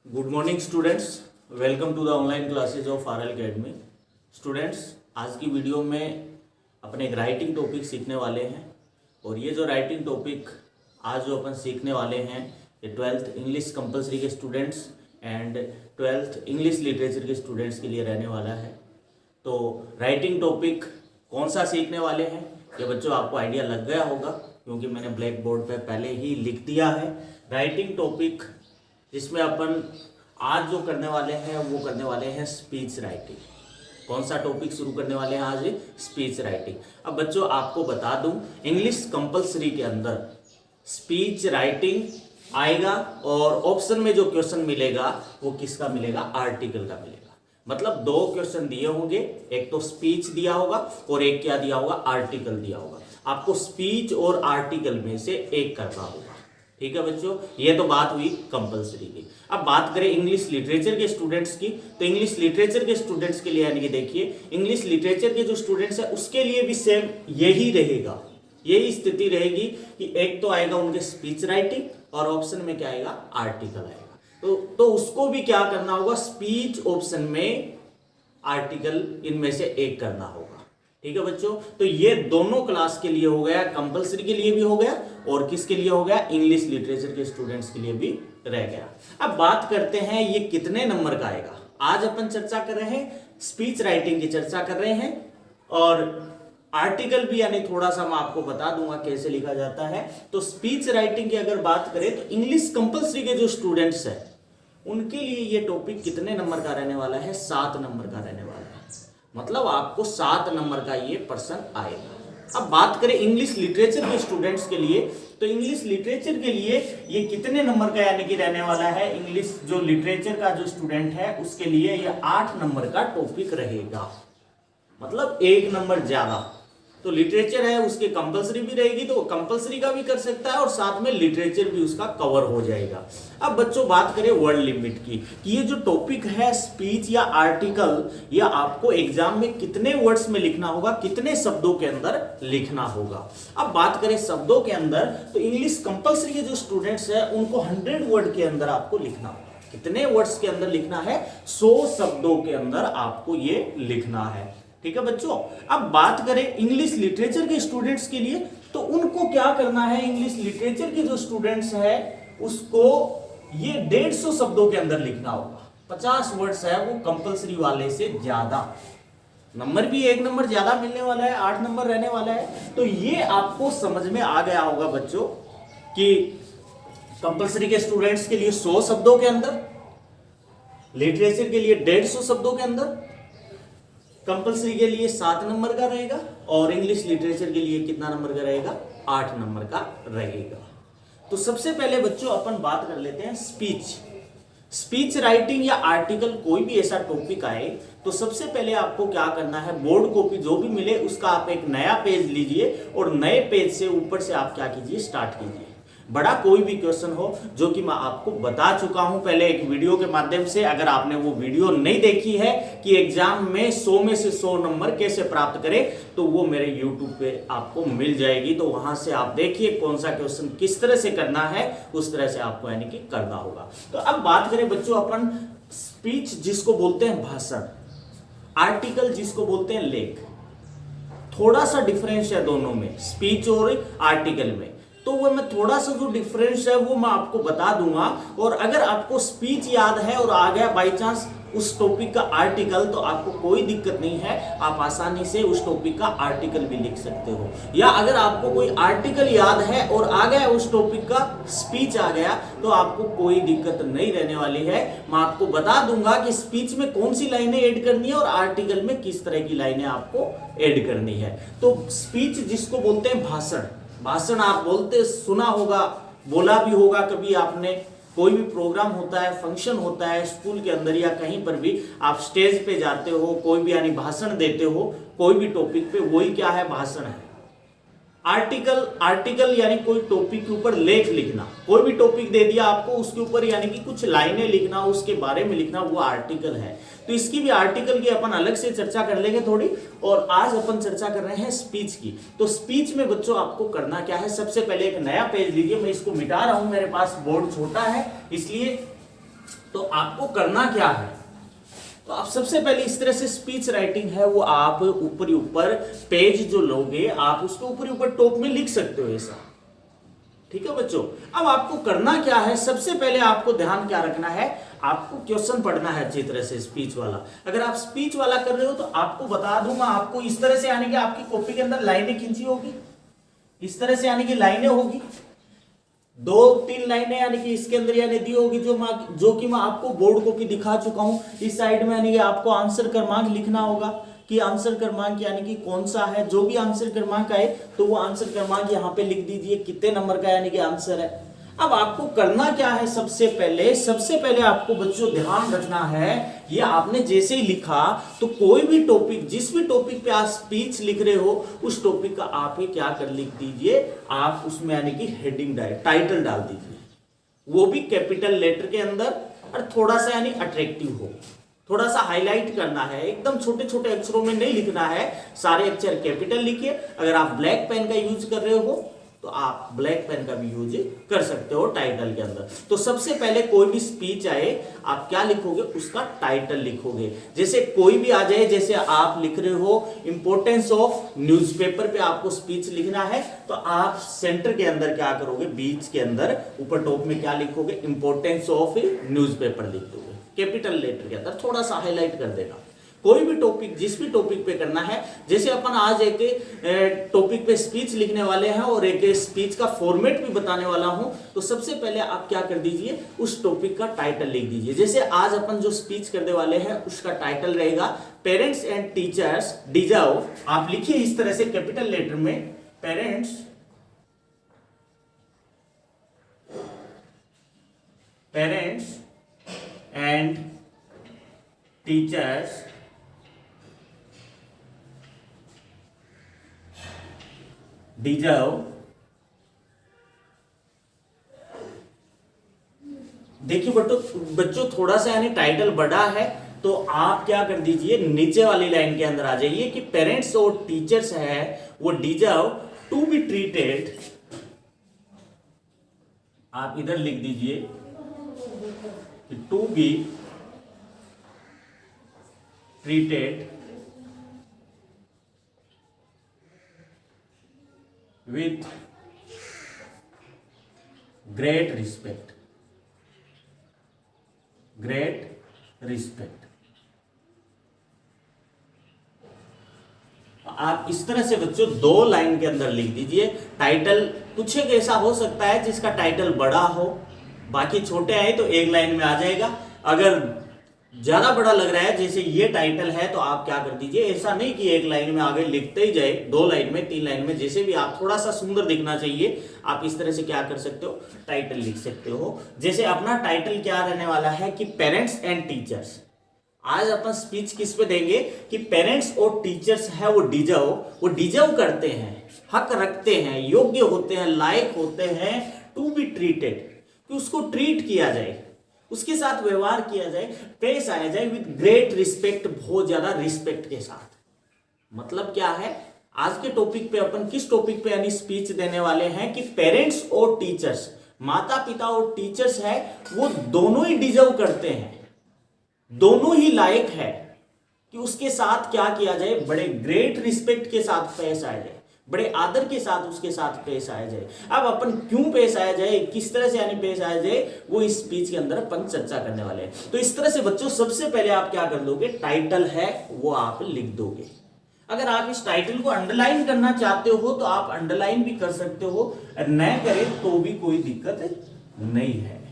Good morning students, welcome to the online classes of RL academy. Students, आज की video में अपने एक राइटिंग टॉपिक सीखने वाले हैं और ये जो राइटिंग टॉपिक आज जो अपन सीखने वाले हैं ये 12th इंग्लिश कंपलसरी के students and 12th English literature के स्टूडेंट्स के लिए रहने वाला है। तो राइटिंग टॉपिक कौन सा सीखने वाले हैं ये बच्चों आपको आइडिया लग गया होगा, क्योंकि मैंने ब्लैक बोर्ड पर पहले ही लिख दिया है। राइटिंग टॉपिक जिसमें अपन आज जो करने वाले हैं वो करने वाले हैं स्पीच राइटिंग। कौन सा टॉपिक शुरू करने वाले हैं आज? Speech writing. अब बच्चों आपको बता दूं, इंग्लिश कंपलसरी के अंदर स्पीच राइटिंग आएगा और ऑप्शन में जो क्वेश्चन मिलेगा वो किसका मिलेगा? आर्टिकल का मिलेगा। मतलब दो क्वेश्चन दिए होंगे, एक तो स्पीच दिया होगा और एक क्या दिया होगा? आर्टिकल दिया होगा। आपको स्पीच और आर्टिकल में से एक करना होगा। ठीक है बच्चों, ये तो बात हुई कंपलसरी की। अब बात करें इंग्लिश लिटरेचर के स्टूडेंट्स की, तो इंग्लिश लिटरेचर के स्टूडेंट्स के लिए यानी कि देखिए, इंग्लिश लिटरेचर के जो स्टूडेंट्स हैं उसके लिए भी सेम यही रहेगा, यही स्थिति रहेगी कि एक तो आएगा उनके स्पीच राइटिंग और ऑप्शन में क्या आएगा? आर्टिकल आएगा। तो उसको भी क्या करना होगा? स्पीच ऑप्शन में आर्टिकल इनमें से एक करना होगा। ठीक है बच्चों, तो ये दोनों क्लास के लिए हो गया, कंपलसरी के लिए भी हो गया और किसके लिए हो गया? इंग्लिश लिटरेचर के स्टूडेंट्स के लिए भी रह गया। अब बात करते हैं ये कितने नंबर का आएगा। आज अपन चर्चा कर रहे हैं, स्पीच राइटिंग की चर्चा कर रहे हैं और आर्टिकल भी यानी थोड़ा सा मैं आपको बता दूंगा कैसे लिखा जाता है। तो स्पीच राइटिंग की अगर बात करें तो इंग्लिश कंपलसरी के जो स्टूडेंट्स हैं उनके लिए ये टॉपिक कितने नंबर का रहने वाला है? 7 नंबर का रहने वाला है। मतलब आपको 7 नंबर का ये पर्सन आएगा। अब बात करें इंग्लिश लिटरेचर के स्टूडेंट्स के लिए, तो इंग्लिश लिटरेचर के लिए ये कितने नंबर का यानी कि रहने वाला है? इंग्लिश जो लिटरेचर का जो स्टूडेंट है उसके लिए ये 8 नंबर का टॉपिक रहेगा। मतलब 1 नंबर ज्यादा। तो लिटरेचर है उसके कंपलसरी भी रहेगी, तो कंपलसरी का भी कर सकता है और साथ में लिटरेचर भी उसका कवर हो जाएगा। अब बच्चों बात करें वर्ड लिमिट की, कि ये जो टॉपिक है स्पीच या आर्टिकल, ये आपको एग्जाम में कितने वर्ड्स में लिखना होगा, कितने शब्दों के अंदर लिखना होगा। अब बात करें शब्दों के अंदर, तो इंग्लिश कंपलसरी के जो स्टूडेंट्स है उनको 100 वर्ड के अंदर आपको लिखना होगा। कितने वर्ड्स के अंदर लिखना है? 100 शब्दों के अंदर आपको ये लिखना है। ठीक है बच्चों, अब बात करें इंग्लिश लिटरेचर के स्टूडेंट्स के लिए, तो उनको क्या करना है? इंग्लिश लिटरेचर के जो स्टूडेंट्स है उसको ये 150 शब्दों के अंदर लिखना होगा। 50 वर्ड्स है वो कंपलसरी वाले से ज्यादा। नंबर भी 1 नंबर ज्यादा मिलने वाला है, 8 नंबर रहने वाला है। तो ये आपको समझ में आ गया होगा बच्चों कि कंपलसरी के स्टूडेंट्स के लिए 100 शब्दों के अंदर, लिटरेचर के लिए 150 शब्दों के अंदर, कंपलसरी के लिए 7 नंबर का रहेगा और इंग्लिश लिटरेचर के लिए कितना नंबर का रहेगा? 8 नंबर का रहेगा। तो सबसे पहले बच्चों अपन बात कर लेते हैं स्पीच राइटिंग या आर्टिकल, कोई भी ऐसा टॉपिक आए तो सबसे पहले आपको क्या करना है? बोर्ड कॉपी जो भी मिले उसका आप एक नया पेज लीजिए और नए पेज से ऊपर से आप क्या कीजिए? स्टार्ट कीजिए। बड़ा कोई भी क्वेश्चन हो जो कि मैं आपको बता चुका हूं पहले एक वीडियो के माध्यम से। अगर आपने वो वीडियो नहीं देखी है कि एग्जाम में 100 में से 100 नंबर कैसे प्राप्त करें, तो वो मेरे YouTube पे आपको मिल जाएगी। तो वहां से आप देखिए कौन सा क्वेश्चन किस तरह से करना है, उस तरह से आपको यानी कि करना होगा। तो अब बात करें बच्चों अपन स्पीच जिसको बोलते हैं भाषण, आर्टिकल जिसको बोलते हैं लेख। थोड़ा सा डिफरेंस है दोनों में, स्पीच और आर्टिकल में। तो वो मैं थोड़ा सा जो डिफरेंस है वो मैं आपको बता दूंगा। और अगर आपको स्पीच याद है और आ गया बाय चांस उस टॉपिक का आर्टिकल, तो आपको कोई दिक्कत नहीं है, आप आसानी से उस टॉपिक का आर्टिकल भी लिख सकते हो। या अगर आपको कोई आर्टिकल याद है और आ गया उस टॉपिक का स्पीच आ गया, तो आपको कोई दिक्कत नहीं रहने वाली है। मैं आपको बता दूंगा कि स्पीच में कौन सी लाइनें ऐड करनी है और आर्टिकल में किस तरह की लाइनें आपको ऐड करनी है। तो स्पीच जिसको बोलते हैं भाषण आप बोलते सुना होगा, बोला भी होगा कभी आपने। कोई भी प्रोग्राम होता है, फंक्शन होता है स्कूल के अंदर या कहीं पर भी, आप स्टेज पे जाते हो, कोई भी यानी भाषण देते हो कोई भी टॉपिक पे, वही क्या है? भाषण है। आर्टिकल यानी कोई टॉपिक के ऊपर लेख लिखना। कोई भी टॉपिक दे दिया आपको, उसके ऊपर यानी कि कुछ लाइनें लिखना, उसके बारे में लिखना, वो आर्टिकल है। तो इसकी भी आर्टिकल की अपन अलग से चर्चा कर लेंगे थोड़ी। और आज अपन चर्चा कर रहे हैं स्पीच की। तो स्पीच में बच्चों आपको करना क्या है? सबसे पहले एक नया पेज लीजिए। मैं इसको मिटा रहा हूं, मेरे पास बोर्ड छोटा है इसलिए तो आपको करना क्या है, तो आप सबसे पहले इस तरह से स्पीच राइटिंग है वो आप ऊपर ऊपर पेज जो लोगे आप उसके ऊपर ऊपर टॉप में लिख सकते हो ऐसा। ठीक है बच्चों, अब आपको करना क्या है, सबसे पहले आपको ध्यान क्या रखना है, आपको क्वेश्चन पढ़ना है अच्छी तरह से स्पीच वाला। अगर आप स्पीच वाला कर रहे हो तो आपको बता दूंगा, आपको इस तरह से यानी कि आपकी कॉपी के अंदर लाइनें खींची होगी, इस तरह से यानी कि लाइनें होगी, 2-3 लाइनें यानी कि इसके अंदर यानी दी होगी जो कि मैं आपको बोर्ड कॉपी दिखा चुका हूं। इस साइड में यानी कि आपको आंसर क्रमांक लिखना होगा कि आंसर क्रमांक यानी कि कौन सा है, जो भी आंसर क्रमांक आए तो वो आंसर क्रमांक यहाँ पे लिख दीजिए कितने नंबर का यानी कि आंसर है। अब आपको करना क्या है, सबसे पहले आपको बच्चों ध्यान रखना है, ये आपने जैसे ही लिखा तो कोई भी टॉपिक, जिस भी टॉपिक पे आप स्पीच लिख रहे हो उस टॉपिक का आप क्या कर लिख दीजिए, आप उसमें यानी कि हेडिंग टाइटल डाल दीजिए, वो भी कैपिटल लेटर के अंदर और थोड़ा सा यानी अट्रैक्टिव हो, थोड़ा सा हाईलाइट करना है, एकदम छोटे छोटे अक्षरों में नहीं लिखना है, सारे अक्षर कैपिटल लिखिए। अगर आप ब्लैक पेन का यूज कर रहे हो तो आप ब्लैक पेन का भी यूज कर सकते हो टाइटल के अंदर। तो सबसे पहले कोई भी स्पीच आए आप क्या लिखोगे, उसका टाइटल लिखोगे। जैसे कोई भी आ जाए, जैसे आप लिख रहे हो इंपॉर्टेंस ऑफ न्यूज़पेपर पे आपको स्पीच लिखना है, तो आप सेंटर के अंदर क्या करोगे, बीच के अंदर ऊपर टॉप में क्या लिखोगे, इंपॉर्टेंस ऑफ न्यूज़पेपर लिख दोगे, कैपिटल लेटर के अंदर थोड़ा सा हाईलाइट कर देना। कोई भी टॉपिक, जिस भी टॉपिक पे करना है, जैसे अपन आज एक टॉपिक पे स्पीच लिखने वाले हैं और एक स्पीच का फॉर्मेट भी बताने वाला हूं, तो सबसे पहले आप क्या कर दीजिए, उस टॉपिक का टाइटल लिख दीजिए। जैसे आज अपन जो स्पीच करने वाले हैं उसका टाइटल रहेगा पेरेंट्स एंड टीचर्स डिजर्व, आप लिखिए इस तरह से कैपिटल लेटर में, पेरेंट्स एंड टीचर्स डिजर्व, देखिए बच्चों थोड़ा सा यानी टाइटल बड़ा है तो आप क्या कर दीजिए, नीचे वाली लाइन के अंदर आ जाइए कि पेरेंट्स और टीचर्स है वो डिजर्व टू बी ट्रीटेड, आप इधर लिख दीजिए to be treated with great respect, आप इस तरह से बच्चों 2 लाइन के अंदर लिख दीजिए। टाइटल कुछ एक ऐसा हो सकता है जिसका टाइटल बड़ा हो, बाकी छोटे आए तो 1 लाइन में आ जाएगा। अगर ज्यादा बड़ा लग रहा है, जैसे ये टाइटल है, तो आप क्या कर दीजिए, ऐसा नहीं कि 1 लाइन में आगे लिखते ही जाए, 2 लाइन में, 3 लाइन में, जैसे भी आप थोड़ा सा सुंदर दिखना चाहिए, आप इस तरह से क्या कर सकते हो, टाइटल लिख सकते हो। जैसे अपना टाइटल क्या रहने वाला है कि पेरेंट्स एंड टीचर्स। आज अपन स्पीच किस पे देंगे कि पेरेंट्स और टीचर्स है वो डिजर्व करते हैं, हक रखते हैं, योग्य होते हैं, लायक होते हैं टू बी ट्रीटेड, कि उसको ट्रीट किया जाए, उसके साथ व्यवहार किया जाए, पेश आया जाए विद ग्रेट रिस्पेक्ट, बहुत ज्यादा रिस्पेक्ट के साथ। मतलब क्या है, आज के टॉपिक पे अपन किस टॉपिक पे यानी स्पीच देने वाले हैं कि पेरेंट्स और टीचर्स, माता पिता और टीचर्स है वो दोनों ही डिजर्व करते हैं, दोनों ही लायक है कि उसके साथ क्या किया जाए, बड़े ग्रेट रिस्पेक्ट के साथ पेश आया जाए, बड़े आदर के साथ उसके साथ पेश आया जाए। अब अपन क्यों पेश आया जाए, किस तरह से यानी पेश आया जाए, वो इस स्पीच के अंदर अपन चर्चा करने वाले हैं। तो इस तरह से बच्चों सबसे पहले आप क्या कर दोगे, टाइटल है वो आप लिख दोगे। अगर आप इस टाइटल को अंडरलाइन करना चाहते हो तो आप अंडरलाइन भी कर सकते हो, न करें तो भी कोई दिक्कत नहीं है।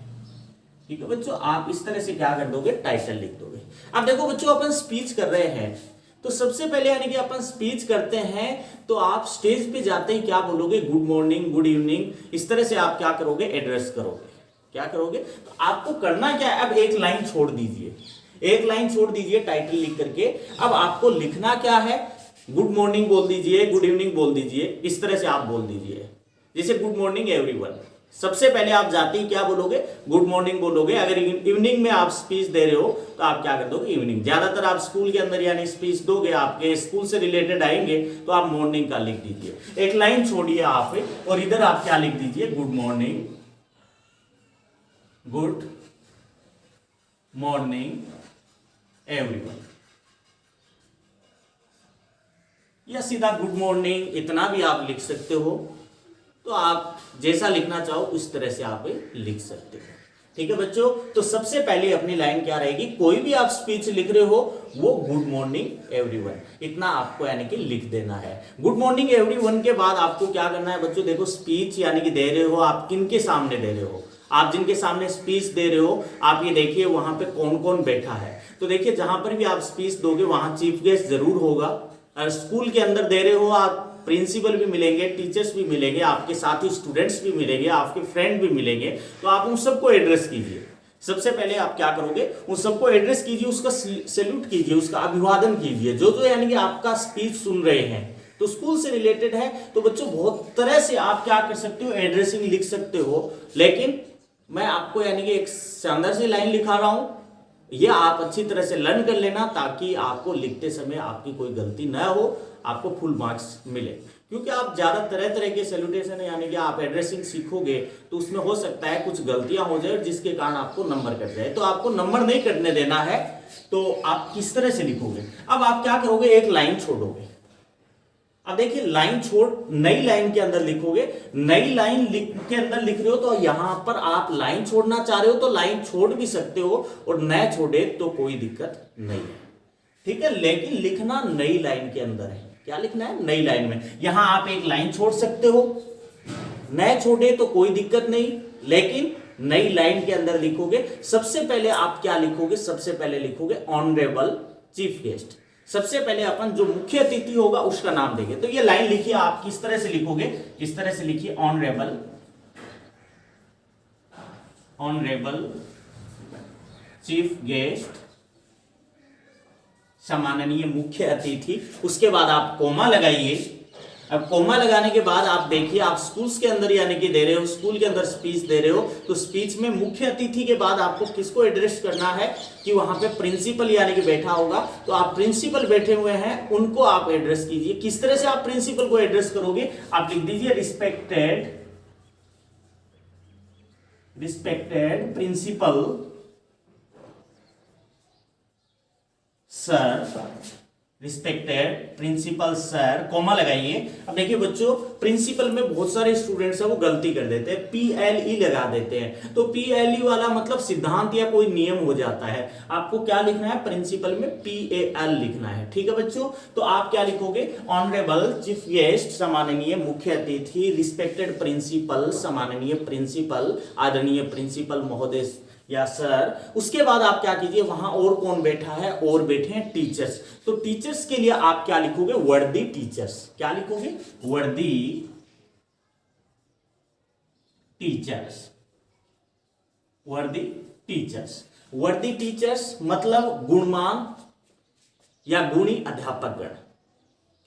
ठीक है बच्चों, आप इस तरह से क्या कर दोगे, टाइटल लिख दोगे। अब देखो बच्चों, अपन स्पीच कर रहे हैं तो सबसे पहले यानी कि अपन स्पीच करते हैं तो आप स्टेज पे जाते ही क्या बोलोगे, गुड मॉर्निंग, गुड इवनिंग, इस तरह से आप क्या करोगे, एड्रेस करोगे। क्या करोगे, तो आपको करना क्या है, अब 1 लाइन छोड़ दीजिए, 1 लाइन छोड़ दीजिए टाइटल लिख करके। अब आपको लिखना क्या है, गुड मॉर्निंग बोल दीजिए, गुड इवनिंग बोल दीजिए, इस तरह से आप बोल दीजिए। जैसे गुड मॉर्निंग एवरीवन, सबसे पहले आप जाते ही क्या बोलोगे, गुड मॉर्निंग बोलोगे। अगर इवनिंग में आप स्पीच दे रहे हो तो आप क्या कर दोगे, इवनिंग। ज्यादातर आप स्कूल के अंदर यानी स्पीच दोगे, आपके स्कूल से रिलेटेड आएंगे तो आप मॉर्निंग का लिख दीजिए। 1 लाइन छोड़िए आप और इधर आप क्या लिख दीजिए, good morning, good morning everyone, या सीधा गुड मॉर्निंग, इतना भी आप लिख सकते हो। तो आप जैसा लिखना चाहो उस तरह से आप लिख सकते हो। ठीक है बच्चों, तो सबसे पहले अपनी लाइन क्या रहेगी, कोई भी आप स्पीच लिख रहे हो वो गुड मॉर्निंग एवरीवन, इतना आपको यानी कि लिख देना है। गुड मॉर्निंग एवरीवन के बाद आपको क्या करना है बच्चों, देखो स्पीच यानी कि दे रहे हो आप किन के सामने दे रहे हो, आप जिनके सामने स्पीच दे रहे हो आप ये देखिए वहां पे कौन कौन बैठा है। तो देखिए जहां पर भी आप स्पीच दोगे वहां चीफ गेस्ट जरूर होगा। और स्कूल के अंदर दे रहे हो आप, प्रिंसिपल भी मिलेंगे, टीचर्स भी मिलेंगे, आपके साथ ही स्टूडेंट्स भी मिलेंगे, आपके फ्रेंड भी मिलेंगे। तो आप उन सबको एड्रेस कीजिए। सबसे पहले आप क्या करोगे, उन सबको एड्रेस कीजिए, उसका सैल्यूट कीजिए, उसका अभिवादन कीजिए, जो जो यानी कि आपका स्पीच सुन रहे हैं। तो स्कूल से रिलेटेड है तो बच्चों बहुत तरह से आप क्या कर सकते हो, एड्रेसिंग लिख सकते हो। लेकिन मैं आपको यानी कि एक शानदार सी लाइन लिखा रहा हूं, ये आप अच्छी तरह से लर्न कर लेना ताकि आपको लिखते समय आपकी कोई गलती न हो, आपको फुल मार्क्स मिले। क्योंकि आप ज्यादा तरह तरह के सैल्यूटेशन यानी कि आप एड्रेसिंग सीखोगे तो उसमें हो सकता है कुछ गलतियां हो जाए जिसके कारण आपको नंबर कट जाए। तो आपको नंबर नहीं कटने देना है। तो आप किस तरह से लिखोगे, अब आप क्या करोगे, एक लाइन छोड़ोगे। अब देखिए लाइन छोड़ नई लाइन के अंदर लिखोगे, नई लाइन के अंदर लिख रहे हो तो यहां पर आप लाइन छोड़ना चाह रहे हो तो लाइन छोड़ भी सकते हो और न छोड़े तो कोई दिक्कत नहीं है। ठीक है, लेकिन लिखना नई लाइन के अंदर है। क्या लिखना है, नई लाइन में। यहां आप एक लाइन छोड़ सकते हो, न छोड़े तो कोई दिक्कत नहीं, लेकिन नई लाइन के अंदर लिखोगे। सबसे पहले आप क्या लिखोगे, सबसे पहले लिखोगे ऑनरेबल चीफ गेस्ट। सबसे पहले अपन जो मुख्य अतिथि होगा उसका नाम देंगे। तो ये लाइन लिखिए, आप किस तरह से लिखोगे, इस तरह से लिखिए, ऑनरेबल चीफ गेस्ट, सम्माननीय मुख्य अतिथि। उसके बाद आप कोमा लगाइए। अब कोमा लगाने के बाद आप देखिए, आप स्कूल्स के अंदर यानी कि दे रहे हो, स्कूल के अंदर स्पीच दे रहे हो, तो स्पीच में मुख्य अतिथि के बाद आपको किसको एड्रेस करना है कि वहां पे प्रिंसिपल यानी कि बैठा होगा। तो आप प्रिंसिपल बैठे हुए हैं उनको आप एड्रेस कीजिए। किस तरह से आप प्रिंसिपल को एड्रेस करोगे, आप लिख दीजिए respected principal sir, respected principal sir, comma लगाइए। अब देखिए बच्चों, प्रिंसिपल में बहुत सारे स्टूडेंट्स हैं वो गलती कर देते हैं, PLE लगा देते हैं। तो PLE वाला मतलब सिद्धांत या कोई नियम हो जाता है। आपको क्या लिखना है, प्रिंसिपल में PAL लिखना है। ठीक है बच्चों, तो आप क्या लिखोगे, ऑनरेबल चीफ गेस्ट, सम्माननीय मुख्य अतिथि, रिस्पेक्टेड प्रिंसिपल, सम्माननीय प्रिंसिपल, आदरणीय प्रिंसिपल महोदय या सर। उसके बाद आप क्या कीजिए, वहां और कौन बैठा है, और बैठे हैं टीचर्स। तो टीचर्स के लिए आप क्या लिखोगे, वर्दी टीचर्स। क्या लिखोगे, वर्दी टीचर्स, वर्दी टीचर्स। वर्दी टीचर्स मतलब गुणमान या गुणी अध्यापकगण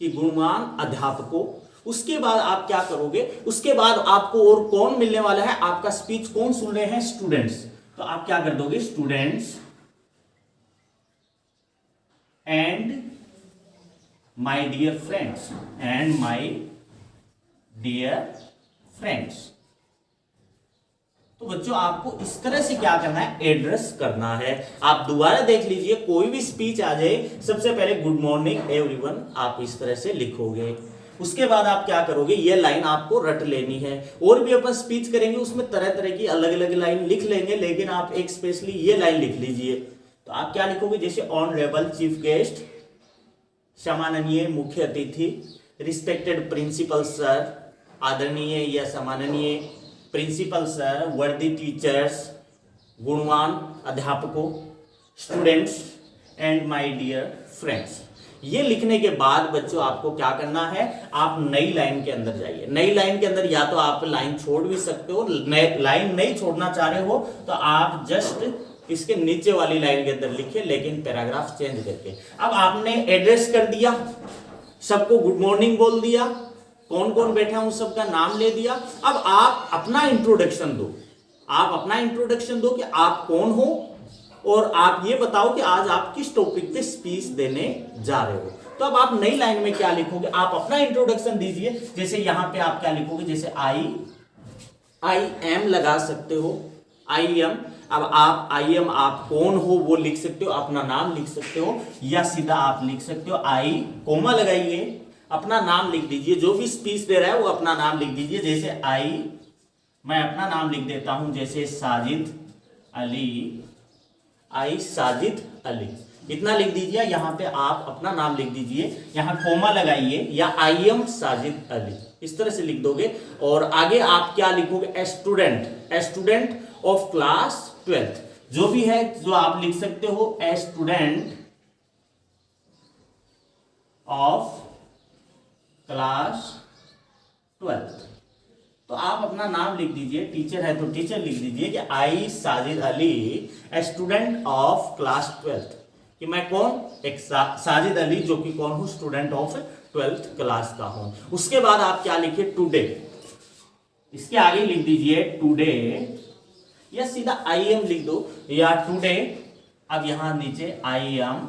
कि गुणमान अध्यापकों। उसके बाद आप क्या करोगे, उसके बाद आपको और कौन मिलने वाला है, आपका स्पीच कौन सुन रहे हैं, स्टूडेंट्स। तो आप क्या कर दोगे, students and my dear friends, and my dear friends. तो बच्चों आपको इस तरह से क्या करना है, एड्रेस करना है। आप दोबारा देख लीजिए, कोई भी स्पीच आ जाए सबसे पहले गुड मॉर्निंग एवरीवन आप इस तरह से लिखोगे। उसके बाद आप क्या करोगे, ये लाइन आपको रट लेनी है। और भी अपन स्पीच करेंगे उसमें तरह तरह की अलग अलग लाइन लिख लेंगे, लेकिन आप एक स्पेशली ये लाइन लिख लीजिए। तो आप क्या लिखोगे, जैसे ऑनरेबल चीफ गेस्ट, सम्माननीय मुख्य अतिथि, रिस्पेक्टेड प्रिंसिपल सर, आदरणीय या सम्माननीय प्रिंसिपल सर, वर्दी टीचर्स, गुणवान अध्यापकों, students and my dear friends. ये लिखने के बाद बच्चों आपको क्या करना है, आप नई लाइन के अंदर जाइए। नई लाइन के अंदर या तो आप लाइन छोड़ भी सकते हो, लाइन नहीं छोड़ना चाह रहे हो तो आप जस्ट इसके नीचे वाली लाइन के अंदर लिखिए, लेकिन पैराग्राफ चेंज करके। अब आपने एड्रेस कर दिया, सबको गुड मॉर्निंग बोल दिया, कौन कौन बैठा उन सबका नाम ले दिया। अब आप अपना इंट्रोडक्शन दो, आप अपना इंट्रोडक्शन दो कि आप कौन हो और आप ये बताओ कि आज आप किस टॉपिक पे स्पीच देने जा रहे हो। तो अब आप नई लाइन में क्या लिखोगे, आप अपना इंट्रोडक्शन दीजिए। जैसे यहां पे आप क्या लिखोगे, जैसे आई एम लगा सकते हो, आई एम। अब आप आई एम, आप कौन हो वो लिख सकते हो, अपना नाम लिख सकते हो, या सीधा आप लिख सकते हो आई कोमा लगाइए, अपना नाम लिख दीजिए। जो भी स्पीच दे रहा है वो अपना नाम लिख दीजिए। जैसे आई, मैं अपना नाम लिख देता हूं, जैसे साजिद अली, आई साजिद अली, इतना लिख दीजिए। यहाँ पे आप अपना नाम लिख दीजिए, यहाँ कोमा लगाइए, या आई एम साजिद अली, इस तरह से लिख दोगे। और आगे आप क्या लिखोगे, ए स्टूडेंट ऑफ क्लास 12th, जो भी है जो आप लिख सकते हो, ए स्टूडेंट ऑफ क्लास 12th। तो आप अपना नाम लिख दीजिए, टीचर है तो टीचर लिख दीजिए कि I Sajid Ali, a student of class 12th, कि मैं कौन, एक साजिद अली जो कि कौन हूं, स्टूडेंट ऑफ 12th क्लास का हूं। उसके बाद आप क्या लिखिए, टुडे, इसके आगे लिख दीजिए टुडे, या सीधा आई एम लिख दो, या टुडे। अब यहां नीचे I am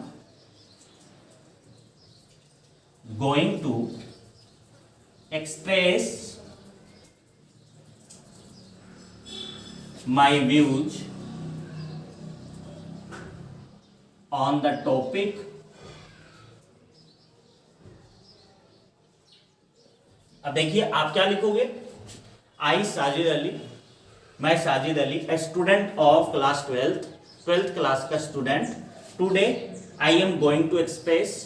going to express my views on the topic अब देखिए आप क्या लिखोगे, आई साजिद अली, मैं Sajid Ali, a student of class 12th class का student, today I am going to express,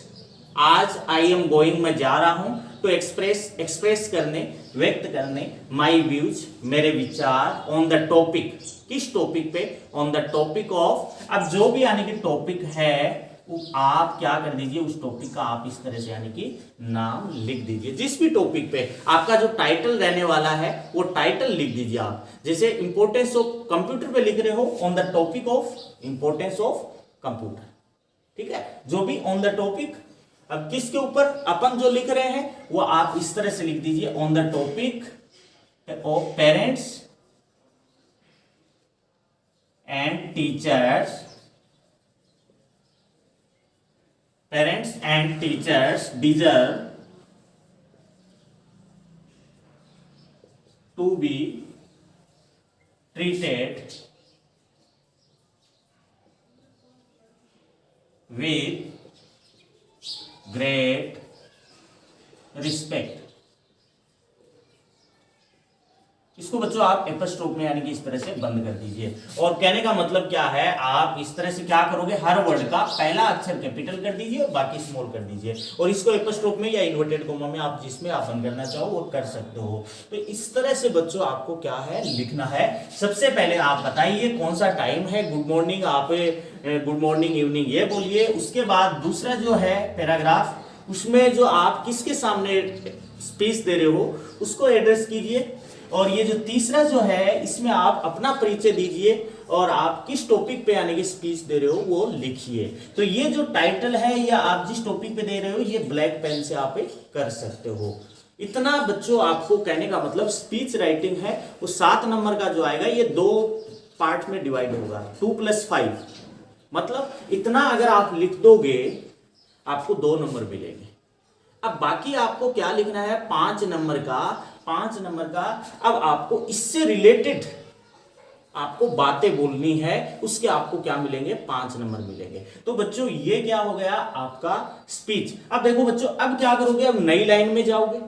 आज आई एम गोइंग मैं जा रहा हूं तो एक्सप्रेस करने, व्यक्त करने, माई व्यूज मेरे विचार, ऑन द टॉपिक, किस टॉपिक पे, ऑन द टॉपिक ऑफ। अब जो भी यानी कि टॉपिक है वो आप क्या कर दीजिए, उस टॉपिक का आप इस तरह से यानी कि नाम लिख दीजिए। जिस भी टॉपिक पे आपका जो टाइटल रहने वाला है वो टाइटल लिख दीजिए आप। जैसे इंपोर्टेंस ऑफ कंप्यूटर पे लिख रहे हो, on the topic of importance of computer, ठीक है, जो भी ऑन द टॉपिक। अब किसके ऊपर अपन जो लिख रहे हैं वो आप इस तरह से लिख दीजिए, on the topic of parents and teachers, parents and teachers deserve to be treated with great respect। इसको बच्चों आप एपस्ट्रोफ में यानी कि इस तरह से बंद कर दीजिए। और कहने का मतलब क्या है, आप इस तरह से क्या करोगे, हर वर्ड का पहला अक्षर कैपिटल कर दीजिए और बाकी स्मॉल कर दीजिए, और इसको एपस्ट्रोफ में या इन्वर्टेड कोमा में आप जिसमें आप बंद करना चाहो वो कर सकते हो। तो इस तरह से बच्चों आपको क्या है लिखना है। सबसे पहले आप बताइए कौन सा टाइम है, गुड मॉर्निंग, आप गुड मॉर्निंग इवनिंग ये बोलिए। उसके बाद दूसरा जो है पैराग्राफ, उसमें जो आप किसके सामने स्पीच दे रहे हो उसको एड्रेस कीजिए। और ये जो तीसरा जो है इसमें आप अपना परिचय दीजिए और आप किस टॉपिक पे यानी कि स्पीच दे रहे हो वो लिखिए। तो ये जो टाइटल है या आप जिस टॉपिक पे दे रहे हो ये ब्लैक पेन से आप कर सकते हो। इतना बच्चों आपको कहने का मतलब स्पीच राइटिंग है वो 7 नंबर का जो आएगा ये 2 पार्ट में डिवाइड होगा, 2+5, मतलब इतना अगर आप लिख दोगे आपको 2 नंबर मिलेंगे। अब बाकी आपको क्या लिखना है, 5 नंबर का। अब आपको इससे रिलेटेड आपको बातें बोलनी है, उसके आपको क्या मिलेंगे, 5 नंबर मिलेंगे। तो बच्चों ये क्या हो गया आपका स्पीच। अब देखो बच्चों अब क्या करोगे, अब नई लाइन में जाओगे।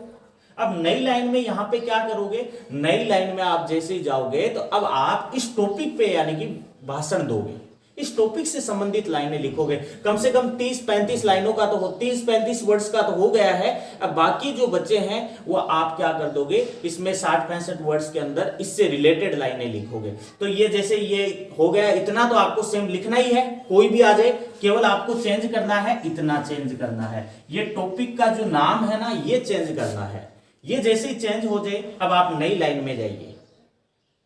अब नई लाइन में यहां पे क्या करोगे, नई लाइन में आप जैसे ही जाओगे तो अब आप इस टॉपिक पे यानी कि भाषण दोगे, इस टॉपिक से संबंधित लाइनें लिखोगे। कम से कम 30-35 लाइनों का तो हो, 30-35 वर्ड्स का तो हो गया है। अब बाकी जो बच्चे हैं वो आप क्या कर दोगे, इसमें 60-65 वर्ड्स के अंदर इससे रिलेटेड लाइनें लिखोगे। तो ये जैसे ये हो गया, इतना तो आपको सेम लिखना ही है, कोई भी आ जाए, केवल आपको चेंज करना है, इतना चेंज करना है। ये टॉपिक का जो नाम है ना ये चेंज करना है। ये जैसे ही चेंज हो जाए अब आप नई लाइन में जाइए।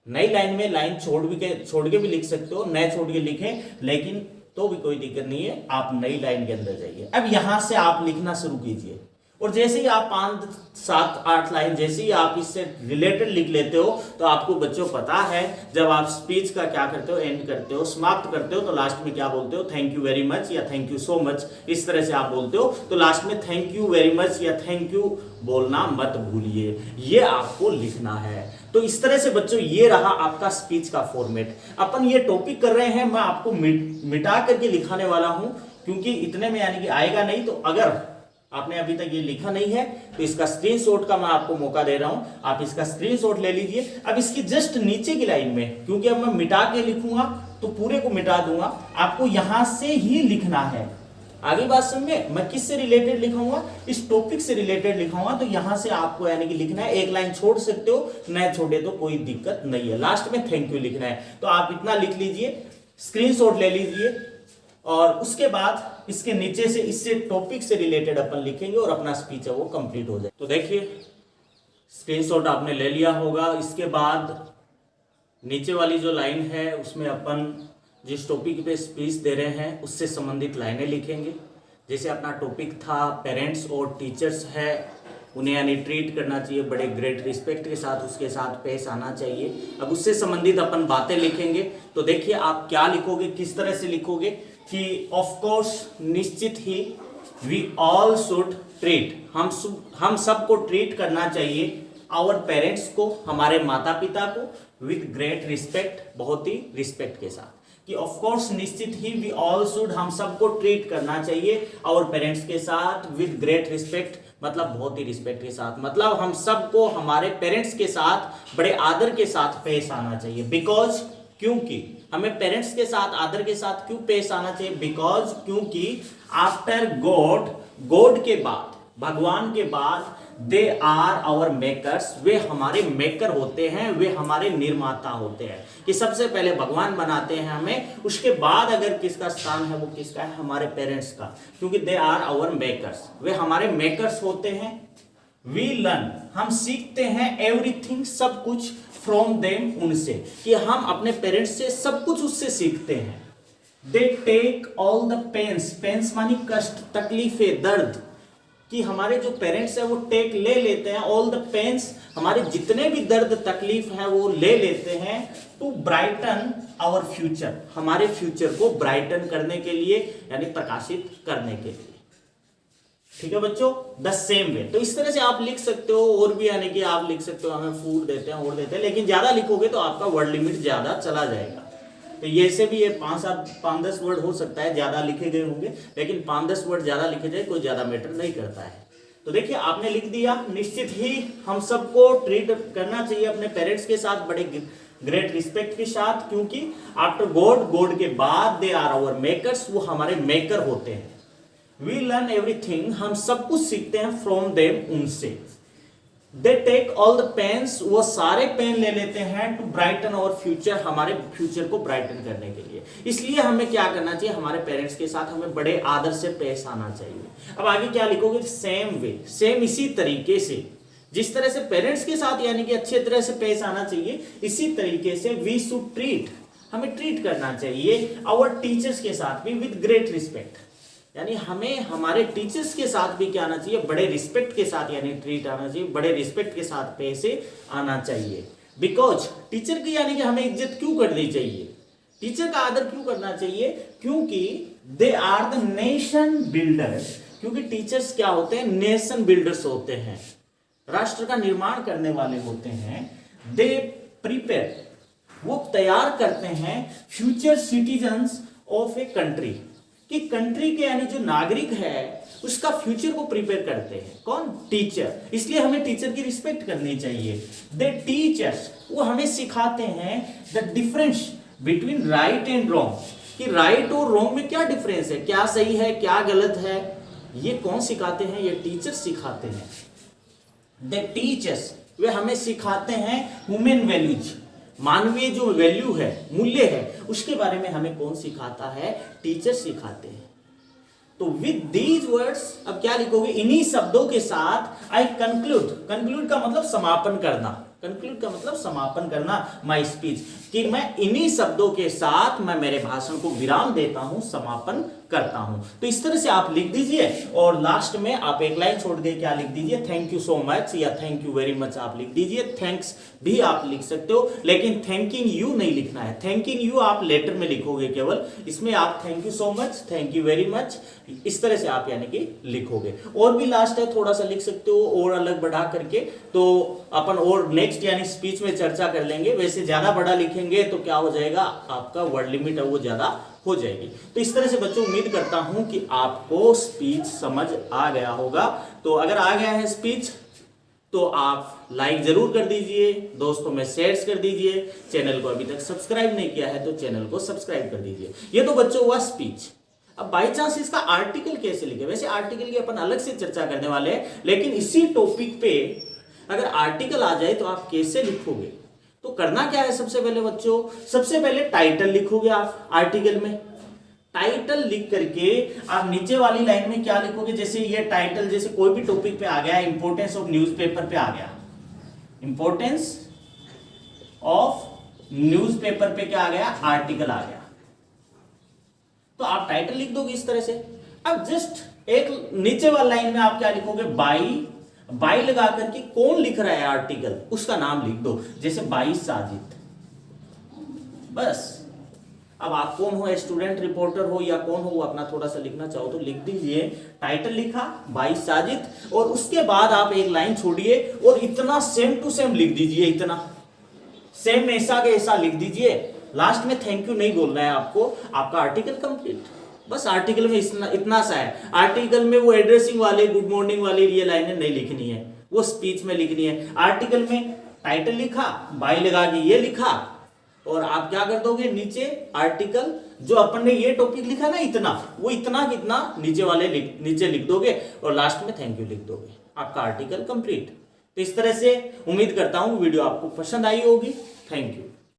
नई लाइन में लाइन छोड़ के भी लिख सकते हो, नए छोड़ के लिखें लेकिन तो भी कोई दिक्कत नहीं है, आप नई लाइन के अंदर जाइए। अब यहां से आप लिखना शुरू कीजिए और जैसे ही आप 5, 7, 8 लाइन जैसे ही आप इससे रिलेटेड लिख लेते हो तो आपको बच्चों पता है जब आप स्पीच का क्या करते हो, एंड करते हो, समाप्त करते हो, तो लास्ट में क्या बोलते हो, थैंक यू वेरी मच या थैंक यू सो मच, इस तरह से आप बोलते हो। तो लास्ट में थैंक यू वेरी मच या थैंक यू बोलना मत भूलिए, ये आपको लिखना है। तो इस तरह से बच्चों ये रहा आपका स्पीच का फॉर्मेट। अपन ये टॉपिक कर रहे हैं, मैं आपको मिटा करके लिखाने वाला हूं क्योंकि इतने में यानी कि आएगा नहीं। तो अगर आपने अभी तक ये लिखा नहीं है तो इसका स्क्रीनशॉट का मैं आपको मौका दे रहा हूं, आप इसका स्क्रीनशॉट ले लीजिए। अब इसकी जस्ट नीचे की लाइन में, क्योंकि अब मैं मिटा के लिखूंगा तो पूरे को मिटा दूंगा, आपको यहां से ही लिखना है। आगे बात समझे, मैं किससे रिलेटेड लिखाऊंगा, इस टॉपिक से रिलेटेड लिखाऊंगा। तो यहां से आपको यानी कि लिखना है, एक लाइन छोड़ सकते हो, नहीं छोड़े तो कोई दिक्कत नहीं है, लास्ट में थैंक यू लिखना है। तो आप इतना लिख लीजिए, स्क्रीनशॉट ले लीजिए और उसके बाद इसके नीचे से इससे टॉपिक से रिलेटेड अपन लिखेंगे और अपना स्पीच है वो कंप्लीट हो जाए। तो देखिए स्क्रीनशॉट आपने ले लिया होगा। इसके बाद नीचे वाली जो लाइन है उसमें अपन जिस टॉपिक पे स्पीच दे रहे हैं उससे संबंधित लाइनें लिखेंगे। जैसे अपना टॉपिक था पेरेंट्स और टीचर्स है, उन्हें यानी ट्रीट करना चाहिए बड़े ग्रेट रिस्पेक्ट के साथ, उसके साथ पेश आना चाहिए। अब उससे संबंधित अपन बातें लिखेंगे। तो देखिए आप क्या लिखोगे, किस तरह से लिखोगे कि ऑफ कोर्स निश्चित ही वी ऑल शुड ट्रीट, हम सबको ट्रीट करना चाहिए आवर पेरेंट्स को, हमारे माता पिता को, विद ग्रेट रिस्पेक्ट, बहुत ही रिस्पेक्ट के साथ। कि ऑफ कोर्स निश्चित ही वी ऑल शुड, हम सबको ट्रीट करना चाहिए आवर पेरेंट्स के साथ, विद ग्रेट रिस्पेक्ट मतलब बहुत ही रिस्पेक्ट के साथ, मतलब हम सबको हमारे पेरेंट्स के साथ बड़े आदर के साथ पेश आना चाहिए। बिकॉज, क्योंकि हमें पेरेंट्स के साथ आदर के साथ क्यों पेश आना चाहिए, बिकॉज क्योंकि आफ्टर गॉड, गॉड के बाद, भगवान के बाद, दे आर आवर मेकर्स, वे हमारे मेकर होते हैं, वे हमारे निर्माता होते हैं। कि सबसे पहले भगवान बनाते हैं हमें, उसके बाद अगर किसका स्थान है वो किसका है, हमारे पेरेंट्स का, क्योंकि दे आर आवर मेकर्स, वे हमारे मेकर्स होते हैं। वी लर्न, हम सीखते हैं, एवरीथिंग, सब कुछ, फ्रॉम देम, उनसे, कि हम अपने पेरेंट्स से सब कुछ उससे सीखते हैं। They take all the pains, pains मानी कष्ट, तकलीफें, दर्द, कि हमारे जो पेरेंट्स है वो टेक ले लेते हैं, ऑल द पेन्स, हमारे जितने भी दर्द तकलीफ है वो ले लेते हैं, टू ब्राइटन आवर फ्यूचर, हमारे फ्यूचर को ब्राइटन करने के लिए यानी प्रकाशित करने के लिए। ठीक है बच्चों, द सेम वे। तो इस तरह से आप लिख सकते हो, और भी यानी कि आप लिख सकते हो हमें फूड देते हैं और देते हैं, लेकिन ज्यादा लिखोगे तो आपका वर्ड लिमिट ज्यादा चला जाएगा। तो ये से भी ये 5-10 वर्ड हो सकता है ज्यादा लिखे गए होंगे, लेकिन 5-10 वर्ड ज्यादा लिखे जाए कोई ज्यादा मैटर नहीं करता है। तो देखिए आपने लिख दिया, निश्चित ही हम सबको ट्रीट करना चाहिए अपने पेरेंट्स के साथ बड़े ग्रेट रिस्पेक्ट के साथ, क्योंकि आफ्टर गॉड, गॉड के बाद, दे आर आवर मेकर्स, वो हमारे मेकर होते हैं। वी लर्न एवरीथिंग, हम सब कुछ सीखते हैं, फ्रॉम देम, उनसे। They take all the pains, वो सारे पेन ले लेते हैं, टू ब्राइटन आवर फ्यूचर, हमारे फ्यूचर को ब्राइटन करने के लिए। इसलिए हमें क्या करना चाहिए, हमारे पेरेंट्स के साथ हमें बड़े आदर से पेश आना चाहिए। अब आगे क्या लिखोगे, सेम वे, सेम इसी तरीके से, जिस तरह से पेरेंट्स के साथ यानी कि अच्छे तरह से पेश आना चाहिए, इसी तरीके से वी शुड ट्रीट, हमें ट्रीट करना चाहिए आवर टीचर्स के साथ भी विद ग्रेट रिस्पेक्ट, यानी हमें हमारे टीचर्स के साथ भी क्या आना चाहिए, बड़े रिस्पेक्ट के साथ यानी ट्रीट आना चाहिए, बड़े रिस्पेक्ट के साथ पेश आना चाहिए। बिकॉज टीचर की यानी कि हमें इज्जत क्यों करनी चाहिए, टीचर का आदर क्यों करना चाहिए, क्योंकि they are the nation builders, क्योंकि टीचर्स क्या होते हैं, नेशन बिल्डर्स होते हैं, राष्ट्र का निर्माण करने वाले होते हैं। दे प्रिपेयर, वो तैयार करते हैं, future citizens of a country, कि कंट्री के यानी जो नागरिक है उसका फ्यूचर को प्रिपेयर करते हैं, कौन, टीचर। इसलिए हमें टीचर की रिस्पेक्ट करनी चाहिए। दे टीचर्स, वो हमें सिखाते हैं the difference between right and wrong, कि राइट और रॉन्ग में क्या डिफरेंस है, क्या सही है क्या गलत है, ये कौन सिखाते हैं, ये टीचर सिखाते हैं। दे टीचर्स, वे हमें सिखाते हैं ह्यूमन वैल्यूज, मानवीय जो वैल्यू है, मूल्य है, उसके बारे में हमें कौन सिखाता है, टीचर सिखाते हैं। तो विद दीज वर्ड्स, अब क्या लिखोगे, इन्हीं शब्दों के साथ आई कंक्लूड, कंक्लूड का मतलब समापन करना, कंक्लूड का मतलब समापन करना, माई स्पीच, कि मैं इन्हीं शब्दों के साथ मैं मेरे भाषण को विराम देता हूं, समापन करता हूं। तो इस तरह से आप लिख दीजिए और लास्ट में आप एक लाइन छोड़ के क्या लिख दीजिए, थैंक यू सो मच या थैंक यू वेरी मच आप लिख दीजिए। थैंक्स भी आप लिख सकते हो, लेकिन थैंकिंग यू नहीं लिखना है। थैंकिंग यू आप लेटर में लिखोगे केवल, इसमें आप thank you so much, thank you very much इस तरह से आप यानी कि लिखोगे। और भी लास्ट है थोड़ा सा लिख सकते हो और अलग बढ़ा करके, तो अपन और नेक्स्ट यानी स्पीच में चर्चा कर लेंगे। वैसे ज्यादा बड़ा लिखेंगे तो क्या हो जाएगा, आपका वर्ड लिमिट है वो ज्यादा हो जाएगी। तो इस तरह से बच्चों उम्मीद करता हूं कि आपको स्पीच समझ आ गया होगा। तो अगर आ गया है स्पीच तो आप लाइक जरूर कर दीजिए, दोस्तों में शेयर कर दीजिए, चैनल को अभी तक सब्सक्राइब नहीं किया है तो चैनल को सब्सक्राइब कर दीजिए। ये तो बच्चों हुआ स्पीच। अब बाई चांस इसका आर्टिकल कैसे लिखे, वैसे आर्टिकल की अपन अलग से चर्चा करने वाले हैं, लेकिन इसी टॉपिक पे अगर आर्टिकल आ जाए तो आप कैसे लिखोगे, तो करना क्या है सबसे पहले बच्चों, सबसे पहले टाइटल लिखोगे आप आर्टिकल में। टाइटल लिख करके आप नीचे वाली लाइन में क्या लिखोगे, जैसे ये टाइटल जैसे कोई भी टॉपिक पे आ गया, इंपोर्टेंस ऑफ न्यूज़पेपर पे आ गया, इंपोर्टेंस ऑफ न्यूज़पेपर पे क्या आ गया, आर्टिकल आ गया, तो आप टाइटल लिख दोगे इस तरह से। अब जस्ट एक नीचे वाली लाइन में आप क्या लिखोगे, बाई लगा करके कौन लिख रहा है आर्टिकल उसका नाम लिख दो, जैसे बाई साजिद, बस। अब आप कौन हो, स्टूडेंट रिपोर्टर हो या कौन हो, अपना थोड़ा सा लिखना चाहो तो लिख दीजिए। टाइटल लिखा बाई साजिद, और उसके बाद आप एक लाइन छोड़िए और इतना सेम टू सेम लिख दीजिए, इतना सेम ऐसा के ऐसा लिख दीजिए। लास्ट में थैंक यू नहीं बोलना है आपको, आपका आर्टिकल कंप्लीट। बस आर्टिकल में इतना सा है। आर्टिकल में वो एड्रेसिंग वाले, गुड मॉर्निंग वाली ये लाइनें नहीं लिखनी है, वो स्पीच में लिखनी है। आर्टिकल में टाइटल लिखा, बाई लगा के ये लिखा, और आप क्या कर दोगे, नीचे आर्टिकल जो अपन ने ये टॉपिक लिखा ना इतना, वो इतना कितना नीचे वाले नीचे लिख दोगे और लास्ट में थैंक यू लिख दोगे, आपका आर्टिकल कंप्लीट। तो इस तरह से उम्मीद करता हूं वीडियो आपको पसंद आई होगी। Thank you.